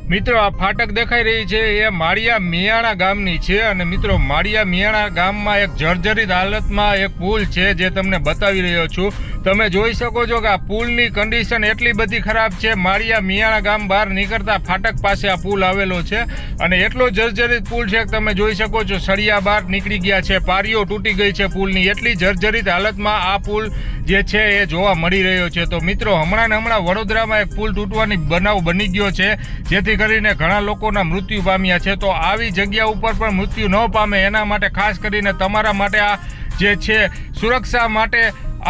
મિત્રો આ ફાટક દેખાઈ રહી છે એ માળિયા મિયાણા ગામની છે અને મિત્રો માળિયા મિયાણા ગામમાં એક જર્જરિત હાલતમાં એક પુલ છે જે તમને બતાવી રહ્યો છું। તમે જોઈ શકો છો કે આ પુલની કન્ડિશન એટલી બધી ખરાબ છે। માળિયા મિયાણા ગામ બહાર નીકળતા ફાટક પાસે આ પુલ આવેલો છે અને એટલો જર્જરિત પુલ છે કે તમે જોઈ શકો છો સળિયા બહાર નીકળી ગયા છે, પારીઓ તૂટી ગઈ છે પુલની। એટલી જર્જરિત હાલતમાં આ પુલ જે છે એ જોવા મળી રહ્યો છે। તો મિત્રો હમણાં વડોદરામાં એક પુલ તૂટવાની બનાવ બની ગયો છે જેથી કરીને ઘણા લોકોના મૃત્યુ પામ્યા છે। તો આવી જગ્યા ઉપર પણ મૃત્યુ ન પામે એના માટે ખાસ કરીને તમારા માટે આ જે છે સુરક્ષા માટે,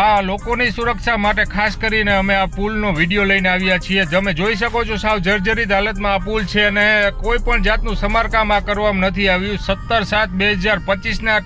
આ લોકોની સુરક્ષા માટે ખાસ કરીને અમે આ પુલનો વિડીયો લઈને આવ્યા છીએ। તમે જોઈ શકો છો સાવ જર્જરિત હાલતમાં આ પુલ છે અને કોઈ પણ જાતનું સમારકામ આ કરવામાં નથી આવ્યું। 17/7/2025ના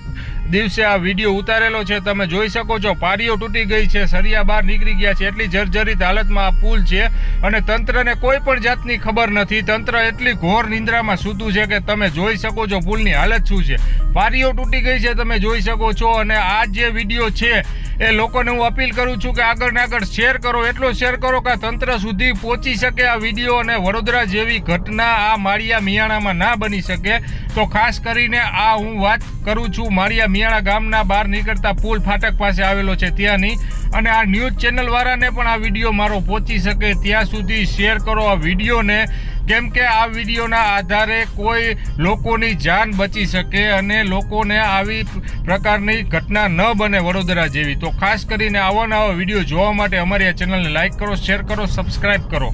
દિવસે આ વિડીયો ઉતારેલો છે। તમે જોઈ શકો છો પારીઓ તૂટી ગઈ છે, સળિયા બહાર નીકળી ગયા છે, એટલી જર્જરિત હાલતમાં આ પુલ છે અને તંત્રને કોઈ પણ જાતની ખબર નથી। તંત્ર એટલી ઘોર નિંદ્રામાં સૂતું છે કે તમે જોઈ શકો છો પુલની હાલત શું છે, પારીઓ તૂટી ગઈ છે તમે જોઈ શકો છો। અને આ જે વિડીયો છે એ લોકોને હું અપીલ કરું છું કે આગળ ને આગળ શેર કરો, એટલો શેર કરો કે તંત્ર સુધી પહોંચી શકે આ વિડીયો અને વડોદરા જેવી ઘટના આ માળિયા મિયાણામાં ના બની શકે। તો ખાસ કરીને આ હું વાત કરું છું માળિયા મિયાણા ગામના બહાર નીકળતા પુલ ફાટક પાસે આવેલો છે ત્યાંની, અને આ ન્યૂઝ ચેનલ વાળાને પણ આ વિડીયો મારો પહોંચી શકે ત્યાં સુધી શેર કરો આ વિડીયોને, કેમ કે આ વિડીયોના આધારે કોઈ લોકોની જાન બચી શકે અને લોકોને આવી પ્રકારની ઘટના ન બને વડોદરા જેવી। તો ખાસ કરીને આવા વિડીયો જોવા માટે અમારી આ ચેનલને લાઈક કરો, શેર કરો, સબસ્ક્રાઈબ કરો।